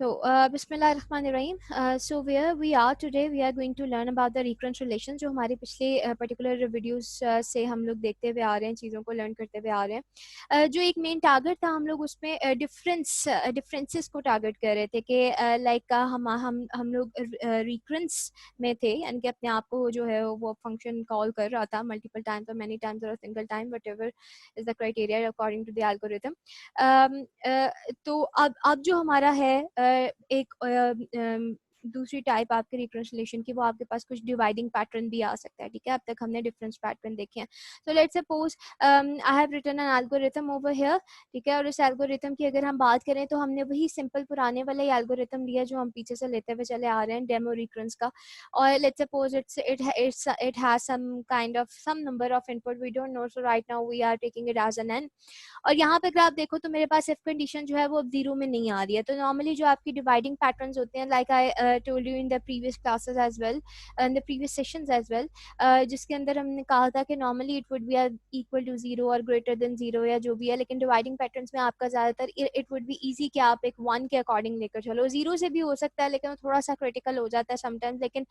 Bismillahirrahmanirrahim. So where we are today, we are going to learn about the recurrent relation जो हमारे पिछले particular videos से हम लोग देखते हुए आ रहे हैं, चीज़ों को learn करते हुए आ रहे हैं. जो एक main target था, हम लोग उसमें differences को target कर रहे थे कि like हम लोग recurrence में थे, यानी कि अपने आप को जो है वो function call कर रहा था multiple times or many times or a single time, whatever is the criteria according to the algorithm. तो अब जो हमारा है एक दूसरी टाइप आपके रिकन्सिलेशन की, वो आपके पास कुछ डिवाइडिंग पैटर्न भी आ सकता है. ठीक है, अब तक हमने डिफरेंस पैटर्न देखे हैं. So let's suppose I have written an algorithm over here. ठीक है, और इस एल्गोरिथम की अगर हम बात करें तो हमने वही सिंपल पुराने वाला ही एल्गोरिथम लिया जो हम पीछे से लेते हुए चले आ रहे हैं, डेमो रिकरेंस का. और let's suppose it has some kind of some number of input, we don't know, so right now we are taking it as an n. और यहाँ पे अगर आप देखो तो मेरे पास इफ कंडीशन जो है वो अब जीरो में नहीं आ रही है. तो नॉर्मली जो आपकी डिवाइडिंग पैटर्न्स होते हैं, like I told you in the previous classes as well, in the previous sessions as well, जिसके अंदर हमने कहा था कि normally it would be equal to zero और ग्रेटर देन जीरो या जो भी है. लेकिन डिवाइडिंग पैटर्न्स में आपका ज्यादातर इट वुड बी इजी कि आप एक वन के अकॉर्डिंग लेकर चलो. जीरो से भी हो सकता है लेकिन वो थोड़ा सा क्रिटिकल हो जाता है समटाइम्स. लेकिन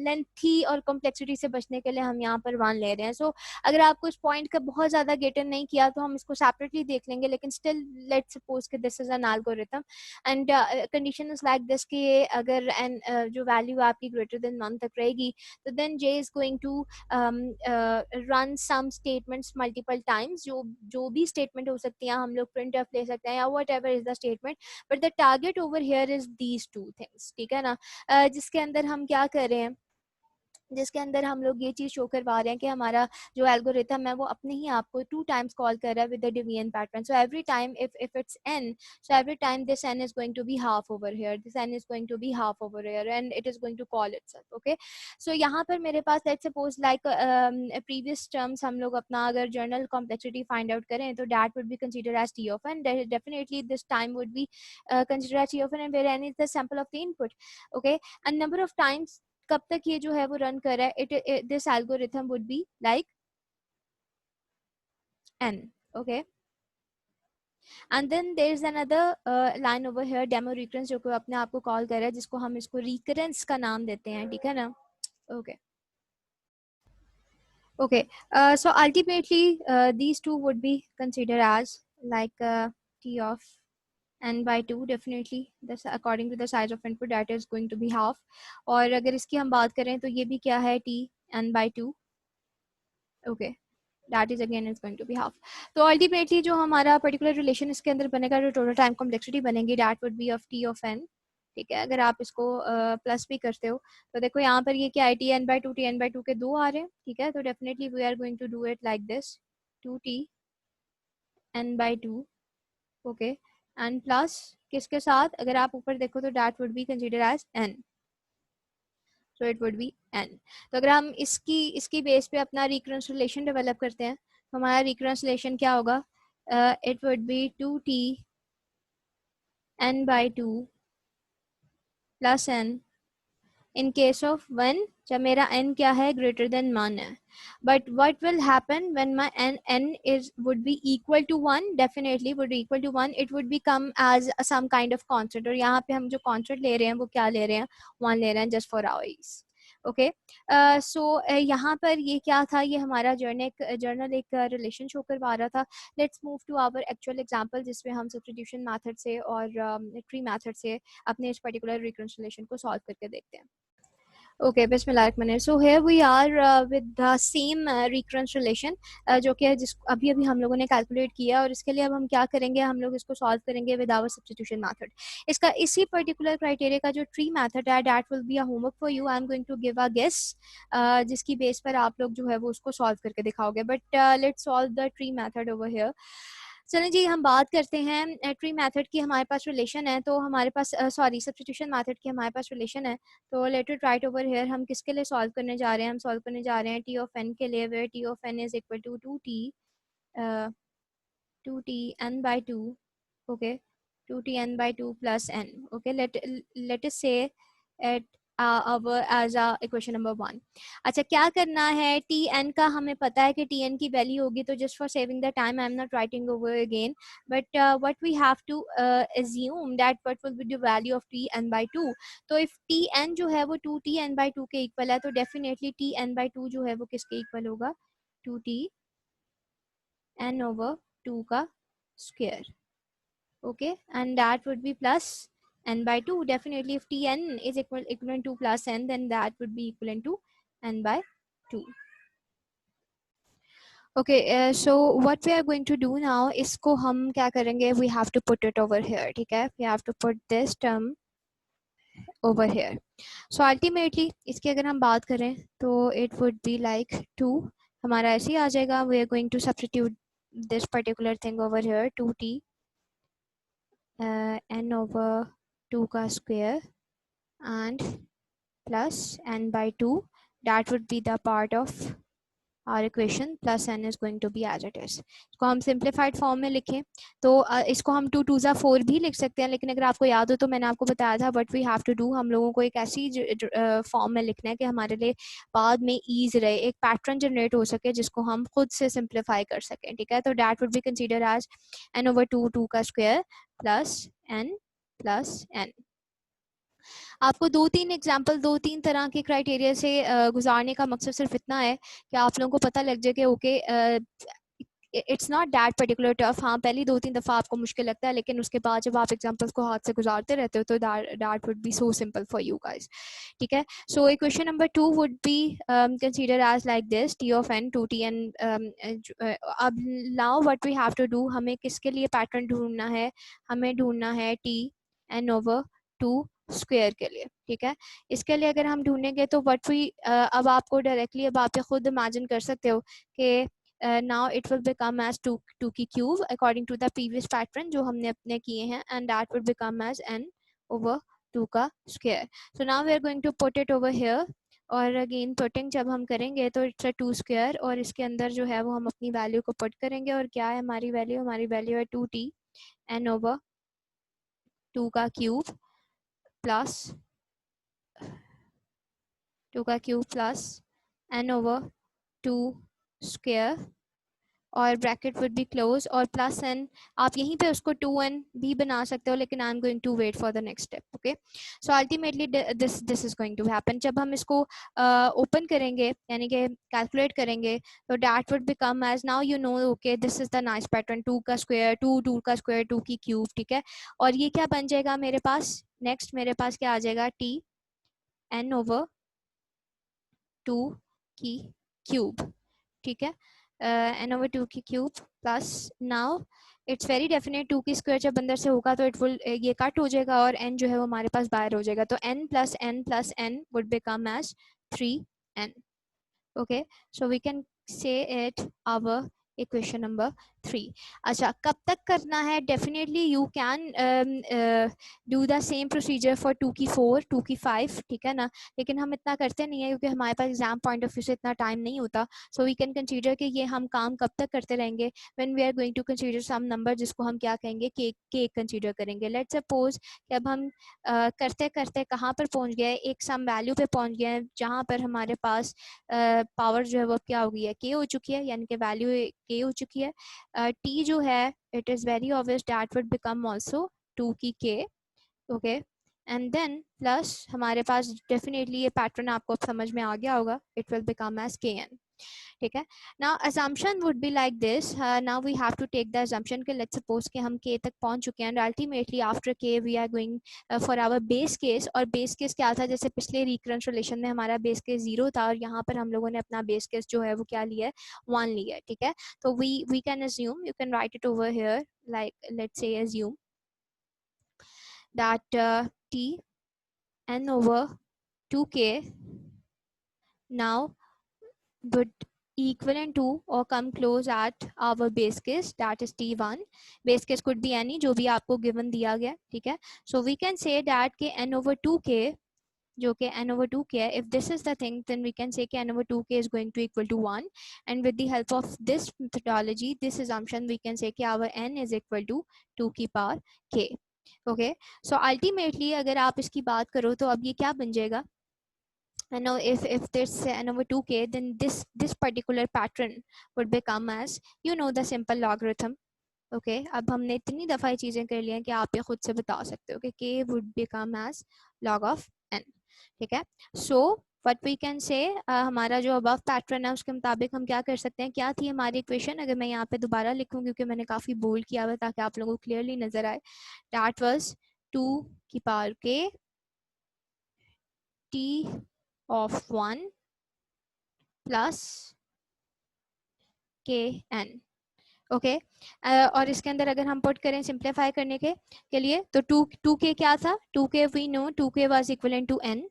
लेंथी और कॉम्प्लेक्सिटी से बचने के लिए हम यहाँ पर वन ले रहे हैं. सो अगर आपको इस पॉइंट का बहुत ज्यादा गेट इन नहीं किया तो हम इसको सेपरेटली देख लेंगे. लेकिन स्टिल लेट्स सपोज कि this is an algorithm and condition is like this कि अगर एन जो वैल्यू आपकी ग्रेटर देन 1 तक रहेगी तो then j is going to run some statements multiple times. जो भी स्टेटमेंट हो सकती है, हम लोग प्रिंट ऑफ ले सकते हैं या what ever is the statement, but the target over here is these two things. ठीक है ना, जिसके अंदर हम क्या कर रहे हैं, जिसके अंदर हम लोग ये चीज शो करवा रहे हैं कि हमारा जो एल्गोरिथम है वो अपने ही आप को 2 टाइम्स कॉल कर रहा है with the division pattern. So every time if it's n, so every time this n is going to be half over here, this n is going to be half over here and it is going to call itself. okay, so यहाँ पर मेरे पास let's suppose like previous terms हम लोग अपना अगर journal complexity find out करें तो that would be considered as t of n. Definitely this time would be considered as t of n and where n is the sample of the input. okay, and number of times कब तक ये जो है वो run कर रहा है, this algorithm would be like n. okay, and then there is another line over here, demo recurrence, जो कि अपने आप को कॉल कर रहा है, जिसको हम इसको रिकरेंस का नाम देते हैं. ठीक है ना. okay, okay, so ultimately these two would be considered as like t of n by 2. definitely this according to the size of input that is going to be half. और अगर इसकी हम बात करें तो ये भी क्या है, t n by 2. okay, that is again is going to be half. तो ultimately जो हमारा particular relation इसके अंदर बनेगा, जो total time complexity बनेगी, that would be of t of n. ठीक है, अगर आप इसको प्लस भी करते हो तो देखो यहाँ पर ये क्या है, T n by two, T n by two के दो आ रहे हैं. ठीक है, तो definitely we are going to do it like this, two T n by two. Okay, and plus किसके साथ, अगर आप ऊपर देखो तो that would be considered as n. so it would be n. तो अगर हम इसकी बेस पे अपना रिकरेंस रिलेशन डेवलप करते हैं तो हमारा रिकरेंस रिलेशन क्या होगा, it would be 2t n by 2 plus n in case of when, जब मेरा n क्या है, greater than 1 है. but what will happen when my n is would be equal to 1, definitely would be equal to 1, it would become as some kind of constant. और यहाँ पे हम जो constant ले रहे हैं वो क्या ले रहे हैं, 1 ले रहे हैं, just for our ease. Okay, so यहाँ पर ये क्या था, ये हमारा जर्नल एक रिलेशन शो करवा रहा था. Let's move to our actual example, जिसमें हम सब्स्टिट्यूशन मेथड से और ट्री मेथड से अपने इस पर्टिकुलर रिकरेंस रिलेशन को सॉल्व करके देखते हैं. ओके, बिस्मिल्लाहिर्रहमानिर्रहीम. So here we are with the same recurrence relation जो कि जिस अभी हम लोगों ने कैलकुलेट किया, और इसके लिए अब हम क्या करेंगे, हम लोग इसको सॉल्व करेंगे विद आवर सब्स्टिट्यूशन मेथड. इसका इसी पर्टिकुलर क्राइटेरिया का जो ट्री मेथड है, that will be a homework for you. I am going to give a guess जिसकी बेस पर आप लोग जो है वो उसको सॉल्व करके दिखाओगे. But let's solve the tree method over here. चलें जी, हम बात करते हैं ट्री मेथड की. हमारे पास रिलेशन है, तो हमारे पास सॉरी सब्स्टिट्यूशन मेथड की हमारे पास रिलेशन है. तो let it right over here. हम किसके लिए सॉल्व करने जा रहे हैं, हम सॉल्व करने जा रहे हैं टी ऑफ एन के लिए, where T of n is equal to two T n by two. Okay, two T n by two plus n. Okay, let us say at as equation number 1। अच्छा, क्या करना है, T N का हमें पता है कि टी एन की वैल्यू होगी, तो just for saving the time I am not writing over again, but what we have to assume that what will be the value of T n by 2। तो if T N जो है वो 2 T n by 2 के equal है, तो definitely T n by 2 जो है वो किसके इक्वल होगा, 2 टी एन ओवर 2 का square. Okay, and that would be plus n by 2. Definitely if tn is equivalent to plus n, then that would be equivalent to n by 2. Okay, so what we are going to do now, इसको हम क्या करेंगे, we have to put it over here, ठीक है, we have to put this term over here. So ultimately इसकी अगर हम बात करें तो it would be like 2, हमारा ऐसे ही आ जाएगा, we are going to substitute this particular thing over here, 2t n over 2 का square and plus n by 2, that would be the part of our equation, plus n is going to be as it is. इसको हम simplified form में लिखें तो इसको हम 2 2 4 भी लिख सकते हैं, लेकिन अगर आपको याद हो तो मैंने आपको बताया था what we have to do, हम लोगों को एक ऐसी फॉर्म में लिखना है कि हमारे लिए बाद में ईज रहे, एक पैटर्न जनरेट हो सके जिसको हम खुद से सिंप्लीफाई कर सकें, ठीक है। तो that would be considered as n over 2 2 का स्क्वायर प्लस n। आपको 2-3 एग्जाम्पल 2-3 तरह के क्राइटेरिया से गुजारने का मकसद सिर्फ इतना है कि आप लोगों को पता लग जाए कि okay it's not that particular tough. हाँ, पहली 2-3 दफ़ा आपको मुश्किल लगता है, लेकिन उसके बाद जब आप एग्जाम्पल्स को हाथ से गुजारते रहते हो तो that would be so simple for you guys, ठीक है। So equation number 2 would be consider as like this, T of N 2 T N. अब now what we have to do, हमें किसके लिए पैटर्न ढूंढना है, हमें ढूंढना है टी एन ओवर 2 स्क्वायर के लिए, ठीक है। इसके लिए अगर हम ढूंढेंगे तो व्हाट वी अब आपको डायरेक्टली अब आप खुद इमेजिन कर सकते हो कि now it will become as 2 की cube according to the previous pattern जो हमने अपने किए हैं, and that would become as n over 2 का square. So now we are going to put it over here, और अगेन पुटिंग जब हम करेंगे तो इट्स अ 2 स्क्वायर, और इसके अंदर जो है वो हम अपनी वैल्यू को पुट करेंगे, और क्या है हमारी वैल्यू, हमारी वैल्यू है 2t n over 2 का क्यूब प्लस 2 का cube plus n over 2 square, और ब्रैकेट वुड बी क्लोज, और प्लस n आप यहीं पे उसको 2n भी बना सकते हो, लेकिन I am going to wait for the next step. Okay, so ultimately this is going to happen. जब हम इसको ओपन करेंगे यानी कि कैलकुलेट करेंगे तो that would become as, now you know okay this is the nice pattern, 2 का square 2 2 का स्क्वायर 2 की क्यूब, ठीक है। और ये क्या बन जाएगा मेरे पास, नेक्स्ट मेरे पास क्या आ जाएगा, टी एन ओवर 2 की क्यूब, ठीक है, n over 2 की cube plus, now it's very definite 2 की स्क्वायर जब अंदर से होगा तो इट विल ये कट हो जाएगा और n जो है वो हमारे पास बाहर हो जाएगा, तो n plus n would become as 3n. Okay, so we can say it our equation number 3। अच्छा, कब तक करना है, definitely you can do the same procedure for 2 की 4 2 की 5, ठीक है ना, लेकिन हम इतना करते नहीं है क्योंकि हमारे पास एग्जाम पॉइंट ऑफ व्यू से इतना टाइम नहीं होता। सो वी कैन कंसीडर कि ये हम काम कब तक करते रहेंगे, when we are going to consider some number जिसको हम क्या कहेंगे, के कंसीडर करेंगे। लेट्स सपोज कि अब हम करते करते कहाँ पर पहुँच गए, एक सम वैल्यू पे पहुँच गए जहाँ पर हमारे पास पावर जो है वो क्या हो गई है, के हो चुकी है, यानी कि वैल्यू के हो चुकी है। टी जो है it is very obvious that would become also 2 की के, ओके, एंड देन प्लस हमारे पास डेफिनेटली ये पैटर्न आपको अब समझ में आ गया होगा, इट विल बिकम एज के एन, ठीक है। Now assumption would be like this, now we have to take the assumption कि let's suppose कि हम k तक पहुंच चुके हैं, and ultimately after k we are going for our base case। और base case क्या था, जैसे पिछले recurrent relation में हमारा base case 0 था, और यहाँ पर हम लोगों ने अपना base case जो है वो क्या लिया है, 1 लिया है, ठीक है। तो we can assume, you can write it over here, like let's say assume that t n over 2k now would equivalent to or come close at our base case, that is t1। base case could be any जो भी आपको given दिया गया, ठीक है। so we can say that कि n over 2k जो कि n over 2k है, if this is the thing then we can say कि n over 2k is going to equal to 1, and with the help of this methodology, this assumption, we can say कि our n is equal to 2 की power k। okay, so ultimately अगर आप इसकी बात करो तो अब ये क्या बन जाएगा, I know if there's n over 2k, then this particular pattern would become as, you know, the simple logarithm. Okay अब हमने इतनी दफ़ा ये चीज़ें कर ली हैं कि आप ये खुद से बता सकते हो कि k would become as log of n. ठीक है, so what we can say, हमारा जो अबव पैटर्न है उसके मुताबिक हम क्या कर सकते हैं, क्या थी हमारी इक्वेशन, अगर मैं यहाँ पे दोबारा लिखूँ क्योंकि मैंने काफ़ी बोल्ड किया हुआ ताकि आप लोगों को क्लियरली नज़र आए. दैट वाज 2 की power k t of 1 plus के एन. ओके और इसके अंदर अगर हम पुट करें सिंप्लीफाई करने के लिए, तो टू के क्या था, two k we know two k was equivalent to n.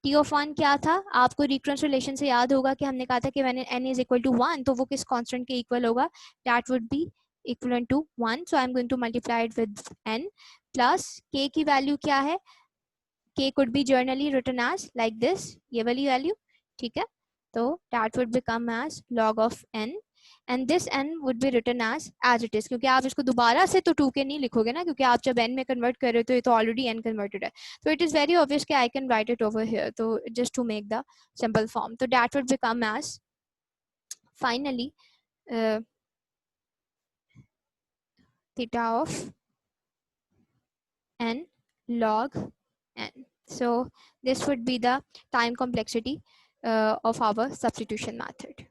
T of one क्या था, आपको रिकरेंस रिलेशन से याद होगा कि हमने कहा था कि when n is equal to one तो वो किस कांस्टेंट के इक्वल होगा, that would be equivalent to one. So I am going to multiply it with n. Plus k की वैल्यू क्या है, k could be generally written as like this, ये वाली वैल्यू. ठीक है, तो that would become as log of n and this n would be written as it is, क्योंकि आप इसको दोबारा से तो 2k नहीं लिखोगे ना, क्योंकि आप जब n में कन्वर्ट कर रहे हो तो ये तो ऑलरेडी n कन्वर्टेड है. तो it is very obvious कि I can write it over here, तो just to make the simple form, तो that would become as finally theta of n log n. So this would be the time complexity of our substitution method.